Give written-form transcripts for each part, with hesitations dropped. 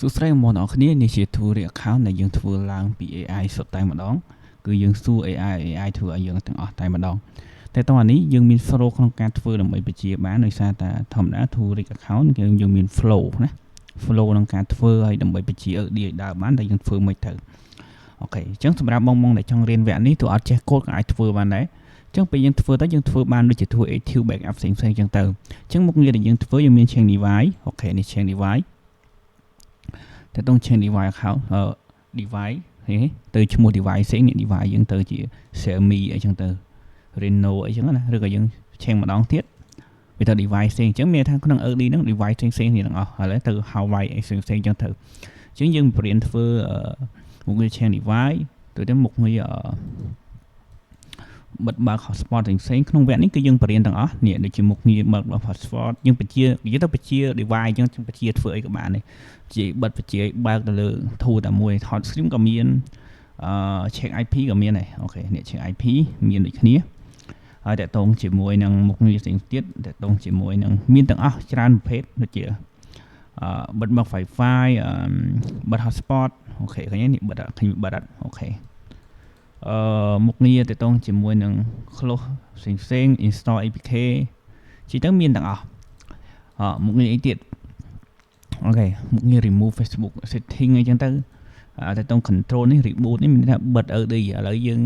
សួស្តីបងប្អូនគ្នានេះជា Tool Account ដែលយើងធ្វើឡើងពី AI សុទ្ធតែម្ដងគឺយើងសួរ AI ធ្វើឲ្យយើងទាំងអស់តែម្ដងតែតោះអានេះយើងមាន flow ក្នុងការធ្វើដើម្បីបញ្ជាបានដោយសារតែធម្មតា Tool Account យើងមាន flow ណា flow ក្នុងការធ្វើឲ្យដើម្បីបញ្ជាឲ្យដើរបានតែយើងធ្វើមិនទៅអូខេអញ្ចឹងសម្រាប់បងដែលចង់រៀនវគ្គនេះទោះអត់ចេះកូដក៏អាចធ្វើបានដែរអញ្ចឹងពេលយើងធ្វើទៅយើងធ្វើបានដូចជាធ្វើ active backup ផ្សេងៗអញ្ចឹងទៅអញ្ចឹងមុខងារដែលយើងធ្វើយើងមាន chain device អូខេនេះ chain device តែต้อง change device account device ទៅឈ្មោះ device ផ្សេងនេះ device យើងទៅជា Xiaomi អីចឹងទៅ Reno អីចឹងណាឬក៏យើង change ម្ដងទៀតវាទៅ device ផ្សេងអញ្ចឹងមានថាក្នុង ED ហ្នឹង device ផ្សេងៗនេះទាំងអស់ហើយទៅ Huawei អីផ្សេងៗអញ្ចឹងទៅអញ្ចឹងយើងបរៀនធ្វើមុខងារ change device ទៅមុខងារបិទបើក hotspot ផ្សេងៗក្នុងវគ្គនេះគឺយើងបរៀនទាំងអស់នេះដូចជាមុខងារបិទ hotspot យើងបញ្ជានិយាយទៅបញ្ជា device អញ្ចឹងបញ្ជាធ្វើអីក៏បានដែរជាបិទបញ្ជាបើកទៅលើ tool តែមួយ hot stream ក៏មានcheck IP ក៏មានដែរអូខេនេះ check IP មានដូចគ្នាហើយតកតងជាមួយនឹងមុខងារផ្សេងទៀតតកតងជាមួយនឹងមានទាំងអស់ច្រើនប្រភេទដូចជាបិទបើក Wi-Fi បិទ hotspot អូខេឃើញនេះបិទឃើញបិទអត់អូខេមុខងារតកតងជាមួយនឹង close ផ្សេង install APK ជាទៅមានទាំងអស់មុខងារអីទៀតអូខេមុខងារ remove Facebook setting អីចឹងទៅតែតង control នេះ reboot នេះមានថាបិទ ED ឥឡូវយើង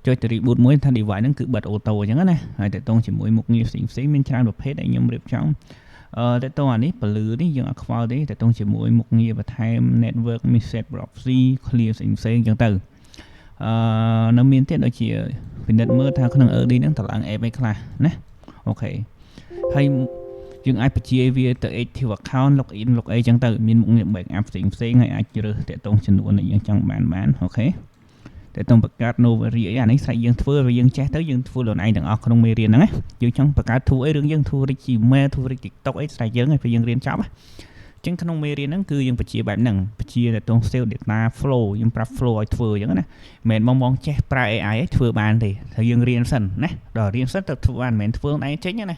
ចុចទៅ reboot មួយថា device ហ្នឹងគឺបិទ auto អញ្ចឹងណាហើយតែតងជាមួយមុខងារផ្សេងមានច្រើនប្រភេទដែលខ្ញុំរៀបចំតែតងអានេះពលឺនេះយើងអត់ខ្វល់ទេតែតងជាមួយមុខងារបន្ថែម network message proxy clear ផ្សេងអញ្ចឹងទៅនៅមានទៀតដូចជាពិនិត្យមើលថាក្នុង ED ហ្នឹងតើឡើង app អីខ្លះណាអូខេហើយយើងអាចបញ្ជាវាទៅ active account login log អីចឹងទៅមានមុខងារ backup ផ្សេងហើយអាចរើសតាក់ទងចំនួនដែលយើងចង់បានអូខេតាក់ទងបង្កើត novel អីអានេះស្រេចយើងធ្វើវាយើងចេះទៅយើងធ្វើខ្លួនឯងទាំងអស់ក្នុងមេរៀនហ្នឹងណាយើងចង់បង្កើត tool អីរឿងយើង tool Gmail tool TikTok អីស្រេចយើងឲ្យពេលយើងរៀនចប់ចឹងក្នុងមេរៀនហ្នឹងគឺយើងបញ្ជាបែបហ្នឹងបញ្ជាតាក់ទង save data flow យើងប្រាប់ flow ឲ្យធ្វើចឹងណាមិនមែនបងចេះប្រើ AI ឯងធ្វើបានទេត្រូវយើងរៀនសិនណាដល់រៀនសិនទៅធ្វើបានមិនមែនធ្វើខ្លួនឯងចេញណា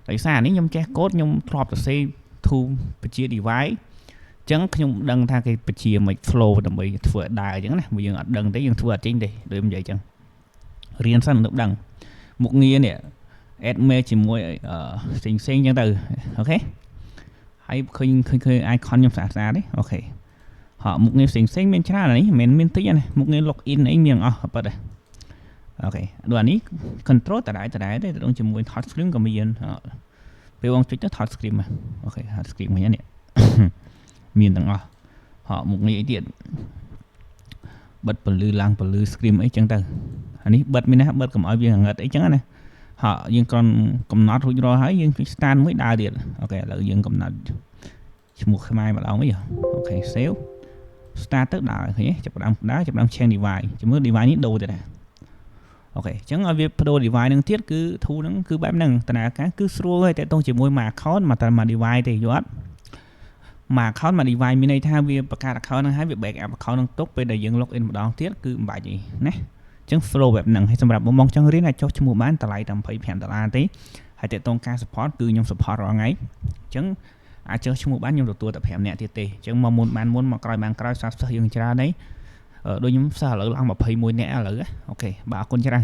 ដោយសារនេះខ្ញុំចេះកូដខ្ញុំធ្លាប់សរសេរ tool បញ្ជា device អញ្ចឹងខ្ញុំដឹងថាគេបញ្ជាមិន flow ដើម្បីធ្វើឲ្យដើរអញ្ចឹងណាបើយើងអត់ដឹងទេយើងធ្វើអត់ចេញទេដូចខ្ញុំនិយាយអញ្ចឹងរៀនសិនទៅដឹងមុខងារនេះ add mail ជាមួយផ្សេងអញ្ចឹងទៅអូខេហើយឃើញ icon ខ្ញុំស្អាតទេអូខេមុខងារផ្សេងមានច្រើននេះមិនមែនមានតិចណាមុខងារ login អីមានអស់ប៉ិតអូខេដូចអានេះ control តដែរទេទៅជាមួយ hot screen ក៏មានពេលបងចុចទៅ hot screen អូខេ hot screen មិញនេះមានទាំងអស់មុខងារអីទៀតបិទពលឺឡើងពលឺ screen អីចឹងទៅអានេះបិទមានណាបិទកុំឲ្យវាងឹតអីចឹងណាយើងគ្រាន់កំណត់រួចរាល់ហើយយើងចុច start មួយដើរទៀតអូខេឥឡូវយើងកំណត់ឈ្មោះខ្មែរម្ដងវិញអូខេ save start ទៅដើរឃើញទេចាប់ដើម change device ជាមួយ device នេះដូរទៅដែរអូខេអញ្ចឹងឲ្យវាបដូរ device នឹងទៀតគឺ tool ហ្នឹងគឺបែបហ្នឹងតើការគឺស្រួលហើយតើតងជាមួយមួយ account មកតែមួយ device ទេយល់អត់មួយ account មួយ device មានន័យថាវាបង្កើត account ហ្នឹងហើយវា back up account ហ្នឹងទុកពេលដែលយើង log in ម្ដងទៀតគឺមិនបាច់ទេណាអញ្ចឹង flow បែបហ្នឹងហើយសម្រាប់បងចង់រៀនអាចចុះឈ្មោះបានតម្លៃតែ$25ទេហើយតើតងការ support គឺខ្ញុំ support រាល់ថ្ងៃអញ្ចឹងអាចចុះឈ្មោះបានខ្ញុំទទួលតែ5នាក់ទៀតទេអញ្ចឹងមកមុនបានមុនមកក្រោយបានក្រោយសិស្សយើងច្រើនហើយដូចខ្ញុំសិស្សឥឡូវឡើង21នាក់ឥឡូវអូខេបាទអរគុណច្រើន